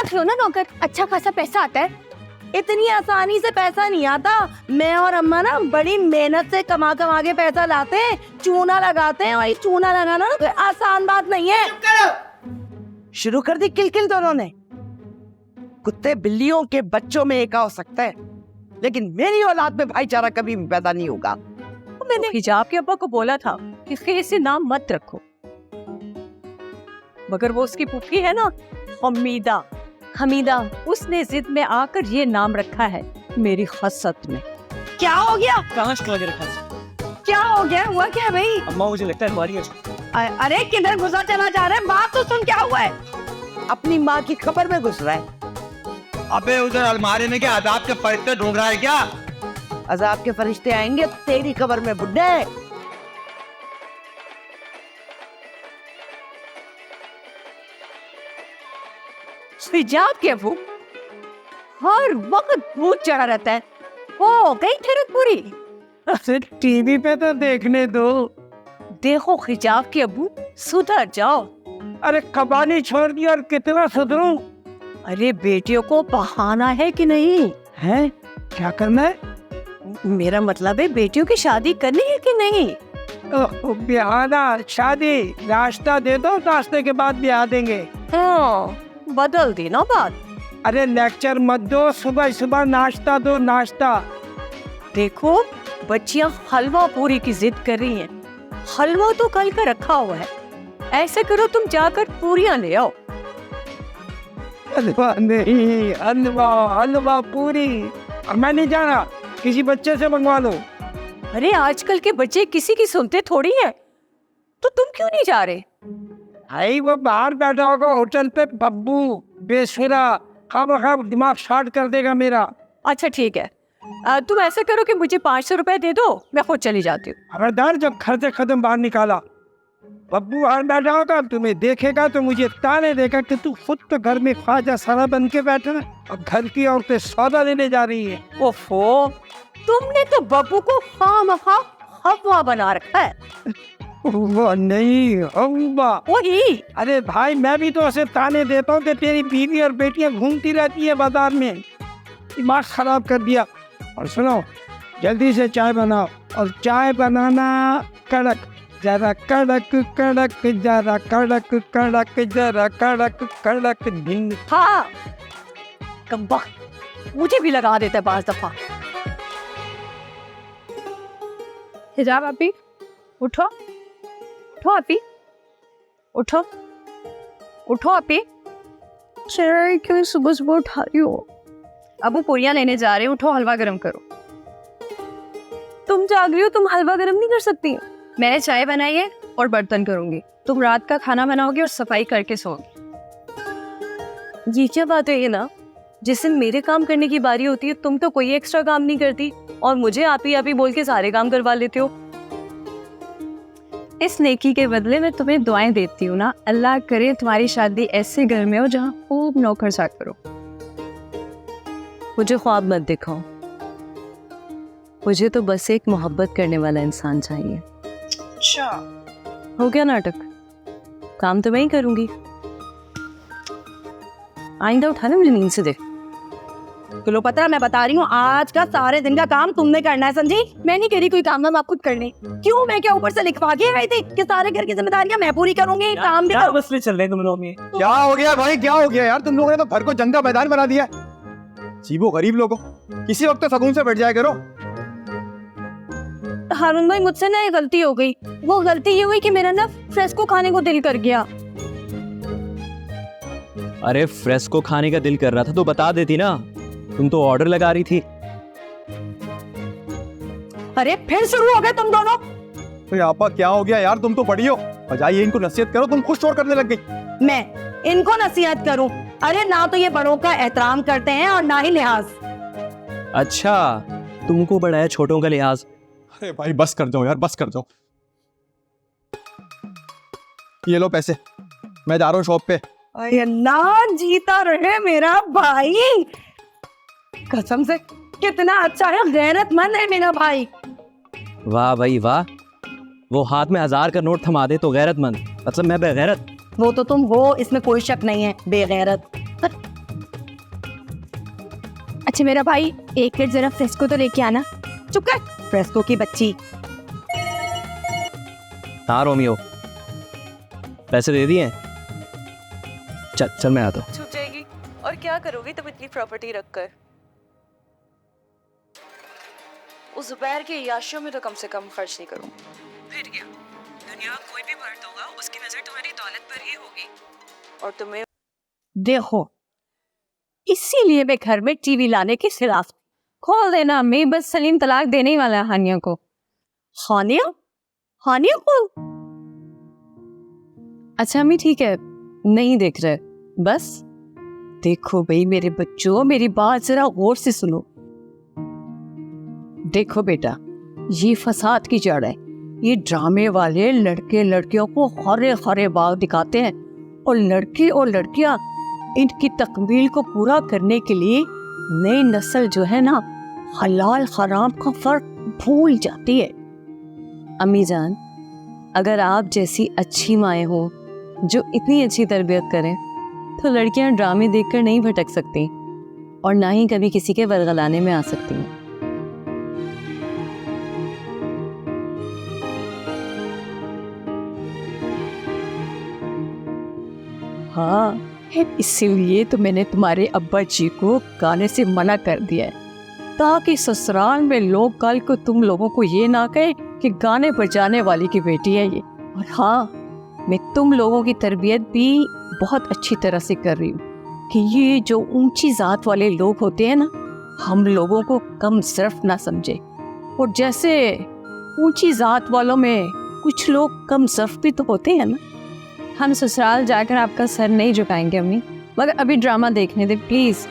देख लो ना नौकर, अच्छा खासा पैसा आता है। इतनी आसानी से पैसा नहीं आता। मैं और अम्मा ना बड़ी मेहनत से कमा कमा के पैसा लाते हैं, चूना लगाते हैं, और ये चूना लगाना ना आसान बात नहीं है। शुरू कर दी किलकिल दोनों ने। कुत्ते बिल्लियों के बच्चों में एका हो सकता है, लेकिन मेरी औलाद में भाईचारा कभी भी पैदा नहीं होगा। मैंने हिजाब के अब्बा को बोला था कि खैर से नाम मत रखो, मगर वो उसकी पुप्पी है ना हमीदा, उसने जिद में आकर ये नाम रखा है मेरी खसत में। क्या हो गया? कहाँ से लगे रखा है? क्या हो गया? हुआ क्या भाई? अम्मा मुझे लगता है हमारी है। अरे किधर घुसा चला जा रहा है? बात तो सुन, क्या हुआ है? अपनी माँ की खबर में घुस रहा है। अबे उधर अलमारी में क्या अदाब के फरिश्ते ढूंढ रहा है क्या? अजाब के फरिश्ते आएंगे तेरी खबर में बुड्ढे। हिजाब के अबू हर वक्त भूत चढ़ा रहता है। ओ गई थिरक पूरी। अरे टीवी पे तो देखने दो। देखो हिजाब के अबू, सुधर जाओ। अरे कबानी छोड़ दी और कितना सुधरूं? अरे बेटियों को बहाना है कि नहीं? है क्या करना है? मेरा मतलब है बेटियों की शादी करनी है कि नहीं? ब्याहना शादी, नाश्ता दे दो, नाश्ते के बाद ब्याह देंगे। हाँ, बदल दी ना बात। अरे लेक्चर मत दो, सुबह सुबह नाश्ता दो, नाश्ता। देखो बच्चियां हलवा पूरी की जिद कर रही हैं। हलवा तो कल का रखा हुआ है, ऐसे करो तुम जाकर पूरियां ले आओ। हलवा नहीं, हलवा पूरी। और मैं नहीं जाना, किसी बच्चे से मंगवा लो। अरे आजकल के बच्चे किसी की सुनते थोड़ी हैं, तो तुम क्यों नहीं जा रहे? भाई वो बाहर बैठा होगा होटल पे, बब्बू बेसुरा, खाम दिमाग शॉर्ट कर देगा मेरा। अच्छा ठीक है, तुम ऐसा करो कि मुझे 500 रुपए दे दो, मैं खुद चली जाती हूँ। खबरदार, जब खर्चे खत्म बाहर निकाला। बब्बू बाहर बैठा होगा, तुम्हें देखेगा तो मुझे ताने देगा कि तू खुद तो घर में ख्वाजा सारा बन के बैठा है और घर की औरतें सौदा लेने जा रही है। ओफो, तुमने तो बब्बू को खामखा हवा बना रखा है। वो नहीं हवा, वही। अरे भाई मैं भी तो उसे ताने देता हूँ कि तेरी बीवी और बेटियां घूमती रहती है बाजार में। दिमाग खराब कर दिया। और सुनो, जल्दी से चाय बनाओ, और चाय बनाना कड़क, जरा कड़क कड़क, जरा कड़क कड़क, जरा कड़क कड़क ढिंग। हाँ कब्बा, मुझे भी लगा देता है 5 दफा। हिजाब आपी, उठो उठो आपी, उठो उठो आपी। शराय क्यों सुबह सुबह उठा रही हो? अबू पूरियां लेने जा रहे हैं, उठो हलवा गरम करो। तुम जाग रही हो, तुम हलवा गरम नहीं कर सकती? मैंने चाय बनाई है और बर्तन करूंगी, तुम रात का खाना बनाओगी और सफाई करके सोओगी। ये क्या बात है? ये ना, जिस दिन मेरे काम करने की बारी होती है तुम तो कोई एक्स्ट्रा काम नहीं करती और मुझे आप ही बोल के सारे काम करवा लेते हो। इस नेकी के बदले में तुम्हें दुआएं देती हूँ ना, अल्लाह करे तुम्हारी शादी ऐसे घर में हो जहाँ खूब नौकर चाकर करो। मुझे ख्वाब मत दिखाओ, मुझे तो बस एक मोहब्बत करने वाला इंसान चाहिए। अच्छा, हो गया नाटक, काम तो मैं ही करूंगी। आइंदा उठा ना मुझे नींद से। देख किलो पता, मैं बता रही हूँ आज का सारे दिन का काम तुमने करना है, समझी? मैं नहीं कह रही कोई काम आप खुद करने। क्यों, मैं क्या ऊपर से लिखवा के आई थी कि सारे घर की जिम्मेदारियां मैं पूरी करूंगी, काम भी क्या मसले चल रहे हैं तुम लोगों में? क्या हो गया भाई, क्या हो गया यार? तुम लोगों ने तो घर को जंग का मैदान बना दिया। जीवो गरीब लोगों, किसी वक्त तो सकून से बैठ जाया करो। हारून भाई, मुझसे ना ये गलती हो गई। वो गलती ये हुई कि मेरा ना फ्रेस्को खाने को दिल कर गया। अरे फ्रेस्को खाने का दिल कर रहा था तो बता देती ना, तुम तो ऑर्डर लगा रही थी। अरे फिर शुरू हो गए तुम दोनों। तो आपा क्या हो गया यार? तुम तो बड़ी हो, बजाय इनको नसीहत करो, तुम खुद शोर करने लग गई। मैं इनको नसीहत करूं? अरे ना तो ये बड़ों का एहतराम करते हैं और ना ही लिहाज। अच्छा, तुमको बड़ा है छोटों का लिहाज। अरे भाई बस कर जाओ यार, बस कर जाओ। ये लो पैसे, मैं जा रहा हूँ शॉप पे। अरे अल्लाह, जीता रहे मेरा भाई। कसम से कितना अच्छा है, गैरतमंद है मेरा भाई। वाह भाई वाह, वो हाथ में 1000 का नोट थमा दे तो गैरतमंद, मतलब मैं बेगैरत। वो तो तुम हो, इसमें कोई शक नहीं है, बेगैरत। अच्छा मेरा भाई, एक प्लेट जरा फ्रेस्को तो लेके आना। चुप कर, फ्रेस्को की बच्ची। हाँ रोमियो, पैसे दे दिए? चल चल मैं आता हूँ। छूट जाएगी। और क्या करोगी तुम इतनी प्रॉपर्टी रखकर? उस जुबैर के याशियों में तो कम से कम खर्च नहीं करूँ। फिर क्या, दुनिया कोई भी मर्द होगा उसकी नजर तुम्हारी दौलत पर ही होगी। और तुम्हें देखो, इसीलिए मैं घर में टीवी लाने के खिलाफ। खोल देना अम्मी, बस सलीम तलाक देने ही वाला है हानिया को। हानिया? हानिया को? अच्छा अम्मी ठीक है, नहीं देख रहे, बस देखो भाई मेरे बच्चों, मेरी बात जरा गौर से सुनो। देखो बेटा, ये फसाद की जड़ है। ये ड्रामे वाले लड़के लड़कियों को हरे हरे बाग दिखाते हैं, और लड़के और लड़कियां इनकी तकमील को पूरा करने के लिए नई नस्ल जो है ना, हलाल हराम का फर्क भूल जाती है। अम्मी जान, अगर आप जैसी अच्छी माएँ हो जो इतनी अच्छी तरबियत करें, तो लड़कियां ड्रामे देखकर नहीं भटक सकती और ना ही कभी किसी के वरगलाने में आ सकती हैं। हाँ, इसीलिए तो मैंने तुम्हारे अब्बा जी को गाने से मना कर दिया है, ताकि ससुराल में लोग कल को तुम लोगों को ये ना कहे कि गाने बजाने वाली की बेटी है ये। और हाँ, मैं तुम लोगों की तरबियत भी बहुत अच्छी तरह से कर रही हूँ कि ये जो ऊंची जात वाले लोग होते हैं ना, हम लोगों को कम सिर्फ ना समझे। और जैसे ऊंची जात वालों में कुछ लोग कम सिर्फ भी तो होते हैं ना। हम ससुराल जाकर आपका सर नहीं झुकाएंगे अम्मी, मगर अभी ड्रामा देखने दे प्लीज।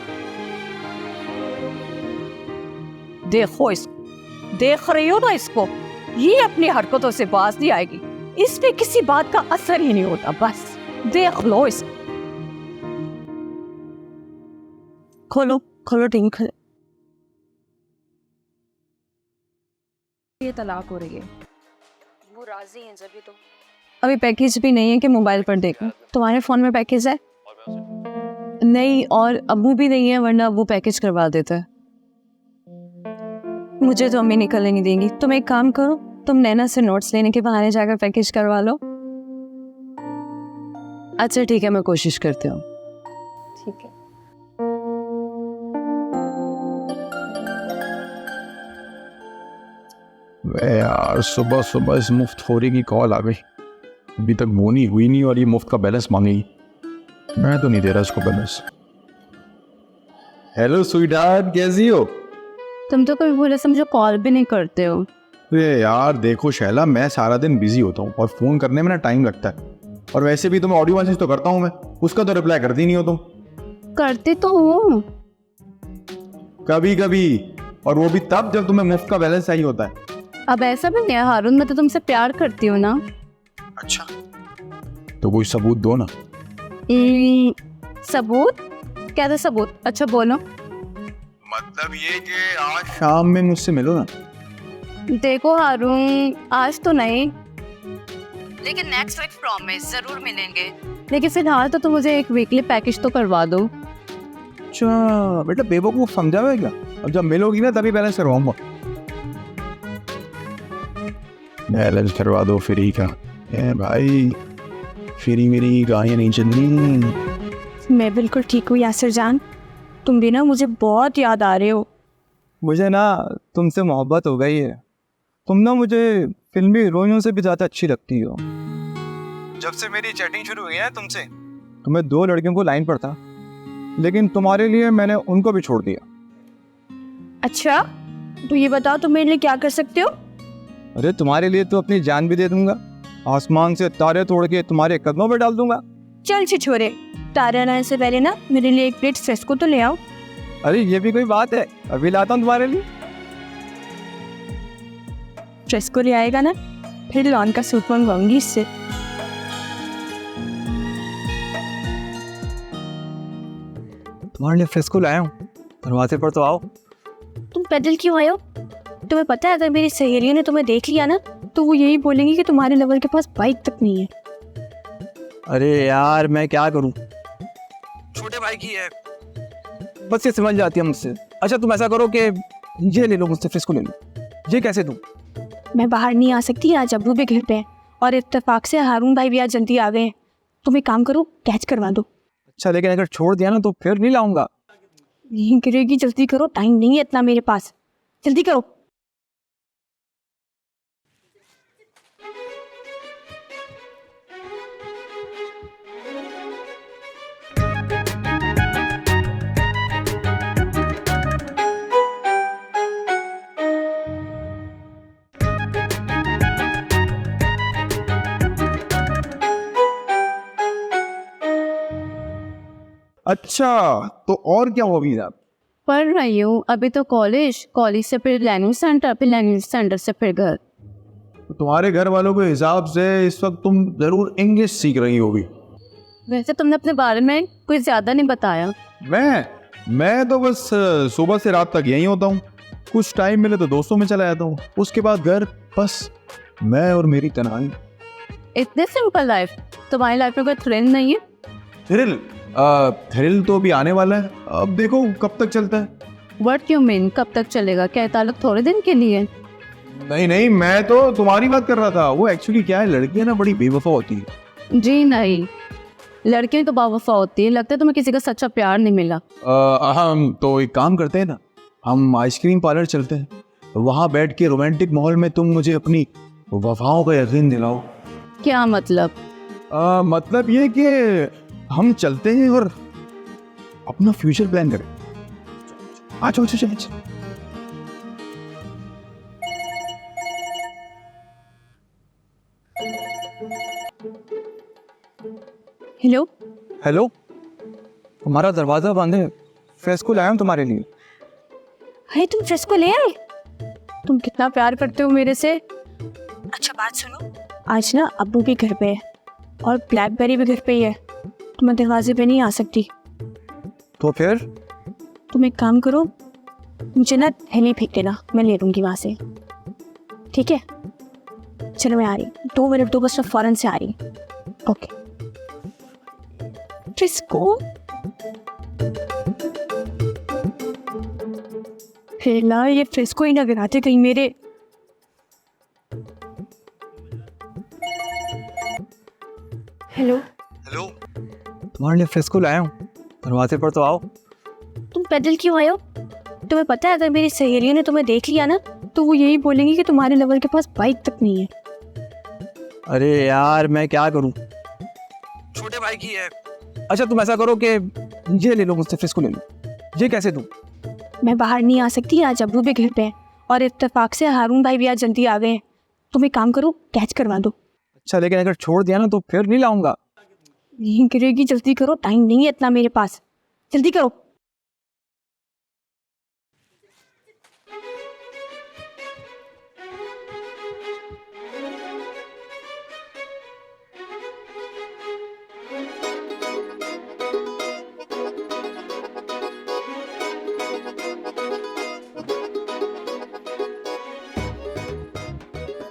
देखो इसको, देख रही हो ना इसको, ये अपनी हरकतों से बाज नहीं आएगी। इस पे किसी बात का असर ही नहीं होता, बस देख लो इसको। खोलो खोलो टीवी खोलो। ये तलाक हो रही है। वो राजी हैं जब भी तो। अभी पैकेज भी नहीं है कि मोबाइल पर देखूं। तुम्हारे फोन में पैकेज है? नहीं, और अब्बू भी नहीं है, वरना अब्बू पैकेज करवा देता है। मुझे तो अम्मी निकलने नहीं देंगी। तुम एक काम करो, तुम नैना से नोट्स लेने के बहाने जाकर पैकेज करवा लो। अच्छा ठीक है, मैं कोशिश करती हूँ। ठीक है। वे यार, सुबह सुबह इस मुफ्तखोरी की कॉल आ गई। अभी तक बोनी हुई नहीं और ये मुफ्त का बैलेंस मांगेगी। मैं तो नहीं दे रहा इसको बैलेंस। हेलो स्वीटहार्ट, कैसी हो? तुम तो कभी बोले समझो कॉल भी नहीं करते हो। अरे यार देखो शैला, मैं सारा दिन बिजी होता हूँ और फोन करने में ना टाइम लगता है। और वैसे भी तुम्हें ऑडियो मैसेज तो करता हूँ मैं, उसका तो रिप्लाई करती नहीं हो तुम। करते तो हूँ कभी कभी, और वो भी तब जब तुम्हें मुफ्त का बैलेंस चाहिए होता है। अब ऐसा भी नहीं है हारून, मैं तो तुमसे प्यार करती हूँ ना। अच्छा, तो कोई सबूत दो ना। सबूत? क्या था सबूत? अच्छा बोलो। मतलब ये कि आज शाम में मुझसे मिलो ना। देखो हारून, आज तो नहीं, लेकिन नेक्स्ट वीक प्रॉमिस जरूर मिलेंगे। लेकिन फिलहाल तो तुम मुझे एक वीकली पैकेज तो करवा दो। अच्छा बेटा, बेवकूफ समझा हुआ है क्या? अब जब मिलोगी ना तभी बैलेंस करवाऊंगा। बैलेंस करवा दो फ्री का। ए भाई, फ्री मेरी गाड़ियाँ नहीं चलनी। मैं बिल्कुल ठीक हूँ यासिर जान, तुम भी ना मुझे बहुत याद आ रहे हो। मुझे ना तुमसे मोहब्बत हो गई है। तुम ना मुझे फिल्मी हीरोइनों से भी ज़्यादा अच्छी लगती हो। जब से मेरी चैटिंग शुरू हुई है तुमसे, तो मैं 2 लड़कियों को लाइन पर था, लेकिन तुम्हारे लिए मैंने उनको भी छोड़ दिया। अच्छा, तो ये बताओ तुम मेरे लिए क्या कर सकते हो? अरे तुम्हारे लिए तो अपनी जान भी दे दूंगा। आसमान से तारे तोड़ के तुम्हारे कदमों पर डाल दूंगा। चल छिछोरे, तारे आने से पहले ना मेरे लिए एक प्लेट फ्रेस्को तो ले आओ। अरे ये भी कोई बात है, अभी लाता हूँ तुम्हारे लिए। फ्रेस्को ले आएगा ना, फिर लॉन का सूट मंगवाऊंगी इससे। तुम्हारे लिए फ्रेस्को लाया हूँ, दरवाजे पर तो आओ। तुम पैदल क्यों आए हो? तुम्हें पता है अगर मेरी सहेलियों ने तुम्हें देख लिया ना, तो वो यही बोलेंगी कि तुम्हारे लेवल के पास बाइक तक नहीं है। अरे यार मैं क्या करूँ, छोटे भाई की है। बस ये समझ जाती है मुझसे। अच्छा तुम ऐसा करो कि ये ले लो मुझसे, फ्रिस्को ले लो। ये कैसे दूं? मैं बाहर नहीं आ सकती, आज अब्बू भी घर पे हैं और इत्तेफाक से हारून भाई भी आज जल्दी आ गए हैं। तुम एक काम करो, कैच करवा दो। अच्छा लेकिन अगर छोड़ दिया ना तो फिर नहीं लाऊंगा। नहीं गिरेगी, जल्दी करो, टाइम नहीं है इतना मेरे पास, जल्दी करो। अच्छा तो और क्या हॉबीज आप? पढ़ रही हूँ अभी तो, कॉलेज से फिर लैंग्वेज सेंटर, फिर लैंग्वेज सेंटर से फिर घर। तुम्हारे घर वालों के हिसाब से इस वक्त तुम जरूर इंग्लिश सीख रही होगी। वैसे तुमने अपने बारे में कुछ ज़्यादा नहीं बताया। मैं तो बस सुबह से रात तक यहीं होता हूँ। कुछ टाइम मिले तो दोस्तों में चला जाता हूँ, उसके बाद घर, बस मैं और मेरी तन्हाई। इतने सिंपल लाइफ, तुम्हारी लाइफ में कोई थ्रिल नहीं है? थ्रिल तो अभी आने वाला है, अब देखो कब तक चलता है। व्हाट यू मीन कब तक चलेगा? क्या ताल्लुक थोड़े दिन के लिए? नहीं मैं तो तुम्हारी बात कर रहा था। वो एक्चुअली क्या है, लड़कियां ना बड़ी बेवफा होती है। जी नहीं, लड़कियां तो बावफा होती है। लगता है तुम्हें किसी का सच्चा प्यार नहीं मिला। हम तो एक काम करते हैं ना, हम आइसक्रीम पार्लर चलते हैं, वहां बैठ के रोमांटिक माहौल में तुम मुझे अपनी वफाओं का यकीन दिलाओ। क्या मतलब? मतलब ये कि हम चलते हैं और अपना फ्यूचर प्लान करें। चलो चलो। हेलो, तुम्हारा दरवाजा बंद है, फ्रेस्को लाया हूं तुम्हारे लिए। है तुम फ्रेस्को ले आए? तुम कितना प्यार करते हो मेरे से। अच्छा बात सुनो, आज ना अब्बू भी घर पे है और ब्लैकबेरी भी घर पे ही है, तो मैं दरवाजे पे नहीं आ सकती। तो फिर तुम एक काम करो, मुझे ना थैली फेंक देना, मैं ले लूँगी वहाँ से, ठीक है? चलो मैं आ रही, 2 मिनट दो बस, मैं फ़ौरन से आ रही। ओके। फ्रिस्को हेला, ये फ्रिस्को ही नजर आते कहीं मेरे। हेलो, तुम्हारे लिए फ्रेस्को लाया हूँ, दरवाजे पर तो आओ। तुम पैदल क्यों आए हो? तुम्हें पता है अगर मेरी सहेलियों ने तुम्हें देख लिया ना तो वो यही बोलेंगी कि तुम्हारे लेवल के पास बाइक तक नहीं है। अरे यार मैं क्या करूं, छोटे भाई की है। अच्छा तुम ऐसा करो कि ये ले लो मुझसे, फ्रिस्को ले लो। ये कैसे दूं? मैं बाहर नहीं आ सकती, आज अब्बू भी घर पे हैं और इत्तेफाक से हारून भाई भी आज जल्दी आ गए हैं। तुम एक काम करो, कैच करवा दो। अच्छा लेकिन अगर छोड़ दिया ना तो फिर नहीं लाऊंगा। नहीं गिरेगी, जल्दी करो, टाइम नहीं है इतना मेरे पास, जल्दी करो।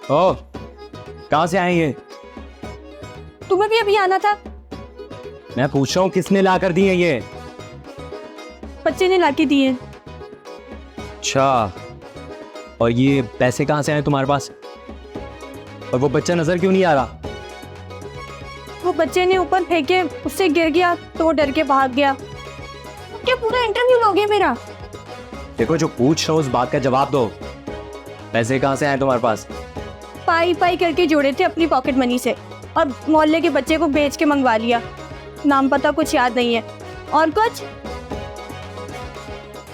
ओ, कहाँ से आए ये? तुम्हें भी अभी आना था? मैं पूछ रहा हूँ किसने ला कर दिए ये? बच्चे ने लाके दिए। अच्छा, और ये पैसे कहाँ से आए तुम्हारे पास? और वो बच्चा नजर क्यों नहीं आ रहा? वो बच्चे ने ऊपर फेंके, उससे गिर गया तो वो डर के भाग गया। क्या पूरा इंटरव्यू लोगे मेरा? देखो जो पूछ रहा हूँ उस बात का जवाब दो। पैसे कहाँ से आए तुम्हारे पास? पाई पाई करके जोड़े थे अपनी पॉकेट मनी से और मोहल्ले के बच्चे को बेच के मंगवा लिया। नाम पता कुछ याद नहीं है। और कुछ?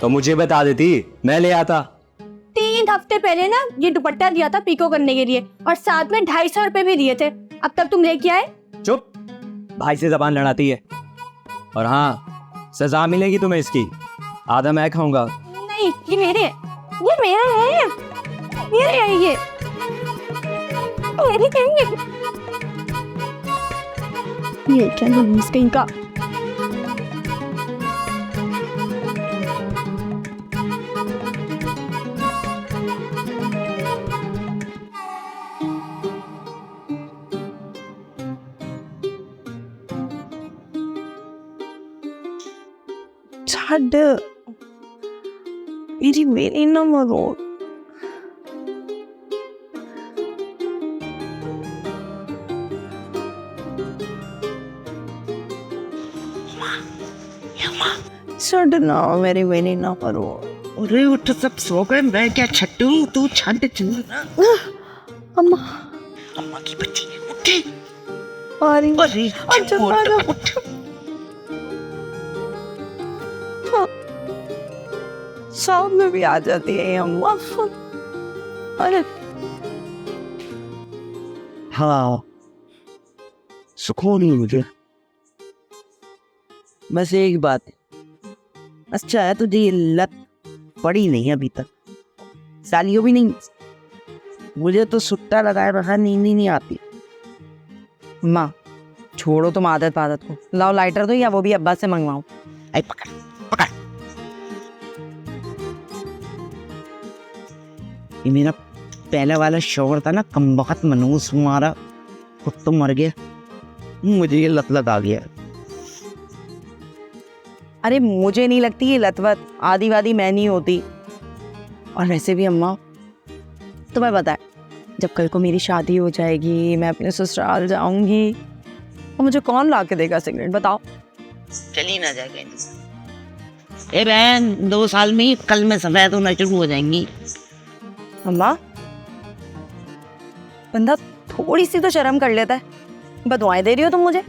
तो मुझे बता देती, मैं ले आता। 3 हफ्ते पहले ना ये दुपट्टा दिया था पीको करने के लिए और साथ में 250 रुपए भी दिए थे। अब तक तुम लेके आए? चुप, भाई से जबान लड़ाती है। और हाँ, सजा मिलेगी तुम्हें इसकी। आधा मैं खाऊंगा। नहीं, ये मेरे हैं, ये मेरे हैं, मेरे हैं ये, मेरे हैं ये क्या नमूस कहीं का। छड़ मेरी मेरी ना मरो। छड़ना मेरी मेरी ना मरो। अरे उठ, सब सो गए, मैं क्या छट्टू, तू छट चल ना। अम्मा अम्मा की बच्ची उठे। अरे अरे अच्छा, उठ, उठ। शाम में भी आ जाती है अम्मा। अरे हाँ, सुकून ही मुझे। बस एक बात, अच्छा है तुझे ये लत पड़ी नहीं अभी तक, सालियों भी नहीं। मुझे तो सुट्टा लगाए रखा, नींद ही नहीं आती। माँ छोड़ो तुम आदत पादत को, लाओ लाइटर दो या वो भी अब्बा से मंगवाओ। आई पकड़ पकड़। ये मेरा पहला वाला शौहर था ना, कमबख्त मनूस मारा, खुद तो मर गया, मुझे ये लत लगा गया। अरे मुझे नहीं लगती ये लतवत, आदि वादी मैं नहीं होती। और वैसे भी अम्मा तुम्हें पता है, जब कल को मेरी शादी हो जाएगी, मैं अपने ससुराल जाऊंगी, तो मुझे कौन ला के देगा सिगरेट बताओ। चली ना जाएगा। ए बहन, 2 साल में ही कल में सफेद होना शुरू हो जाएंगी। अम्मा बंदा थोड़ी सी तो शर्म कर लेता है, बदवाएं दे रही हो तुम मुझे।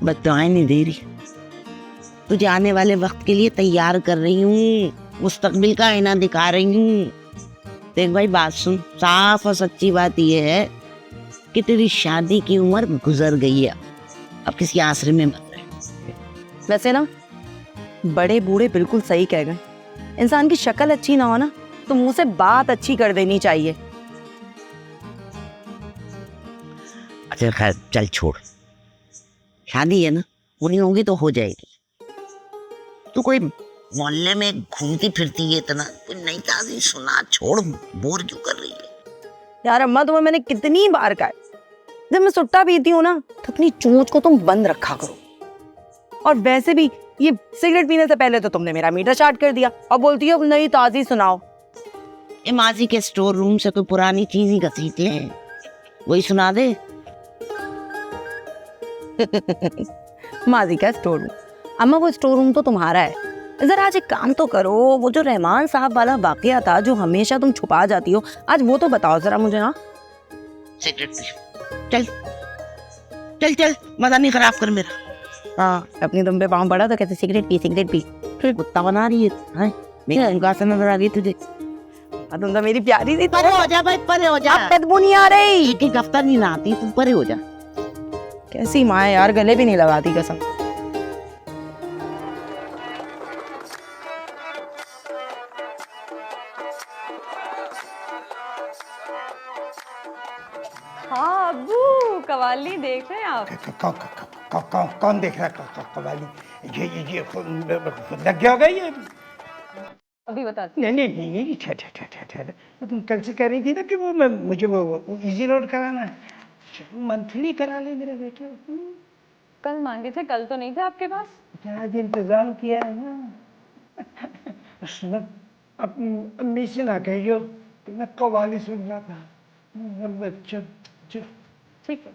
बदवाएं नहीं दे रही, तुझे आने वाले वक्त के लिए तैयार कर रही हूँ, मुस्तकबिल का आईना दिखा रही हूँ। देख भाई बात सुन, साफ और सच्ची बात यह है कि तेरी शादी की उम्र गुजर गई है, अब किसी आसरे में मत रह। वैसे ना बड़े बूढ़े बिल्कुल सही कह गए, इंसान की शक्ल अच्छी ना हो ना तो मुंह से बात अच्छी कर देनी चाहिए। अच्छा खैर चल छोड़, शादी है ना, होनी होगी तो हो जाएगी। तू कोई मोहल्ले में घूमती फिरती है इतना, कोई नई ताजी सुना, छोड़, बोर क्यों कर रही है। यार अम्मा तुम्हें मैंने कितनी बार कहा है, जब मैं सुट्टा पीती हूँ ना तो अपनी चोंच को तुम बंद रखा करो। और वैसे भी ये सिगरेट पीने से पहले तो तुमने मेरा मीटर स्टार्ट कर दिया और बोलती हो नई ताजी सुनाओ। ये माजी के स्टोर रूम से कोई पुरानी चीज ही घसीट ले, वही सुना दे। माजी का स्टोर रूम, अम्मा वो स्टोर रूम तो तुम्हारा है। जरा आज एक काम तो करो, वो जो रहमान साहब वाला वाकया था जो हमेशा तुम छुपा जाती हो, आज वो तो बताओ जरा मुझे ना। सिगरेट पी, चल चल चल, मजा नहीं खराब कर मेरा। हाँ अपनी तुम पे पाँव पड़ा तो कहते सिगरेट पी, फिर कुत्ता बना रही है, मेरी उनका से नजर आ रही तुझे। तुम तो मेरी प्यारी सी परे हो जा भाई, परे हो जा। अब बदबू नहीं आ रही। एक हफ्ता नहीं नहाती, तू परे हो जा। कैसी माँ है यार, गले भी नहीं लगाती कसम। हाँ अब्बू, कवाली देख रहे हैं आप? कौन देख रहा है कवाली? ये लग गया होगा ये। अभी बताती नहीं ठहर, तुम कल से कह रही थी ना कि वो मुझे वो इजी रोड कराना है, मंथली करा ले मेरे बेटे। कल मांगे थे, कल तो नहीं थे आपके पास। आज इंतजाम किया है ना। सुनो, अम्मी से ना कहियो कि मैं कवाली सुन रहा था। बच्चों ठीक है।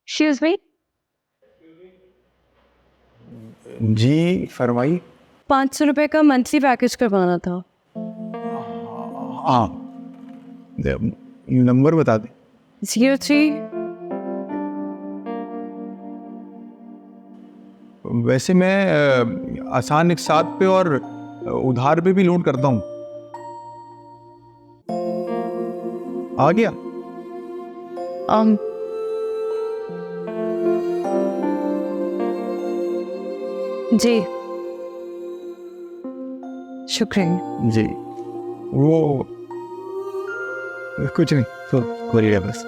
Excuse me? जी फरमाइए। 500 रुपए का मंथली पैकेज करवाना था। हाँ नंबर बता दें। 03। वैसे मैं आसान एक साथ पे और उधार पे भी लोड करता हूँ। आ गया। जी शुक्रिया। जी वो कुछ नहीं, तो कोरियर बस।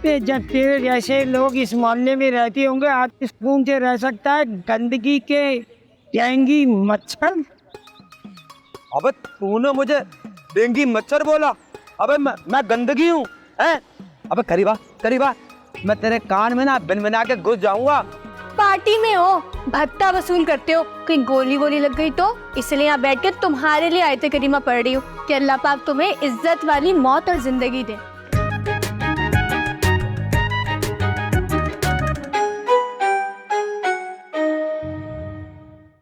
जब तेरे जैसे लोग इस मोहल्ले में रहते होंगे, आज सुकून से रह सकता है गंदगी के डेंगू मच्छर। अबे तूने मुझे डेंगी मच्छर बोला। अबे मैं गंदगी हूँ हैं? अबे करीबा मैं तेरे कान में ना बिन बिना के घुस जाऊंगा। पार्टी में हो, भत्ता वसूल करते हो, कहीं गोली वोली लग गई तो, इसलिए यहाँ बैठ के तुम्हारे लिए आयते करीमा पढ़ रही हूँ कि अल्लाह पाक तुम्हें इज्जत वाली मौत और जिंदगी दे।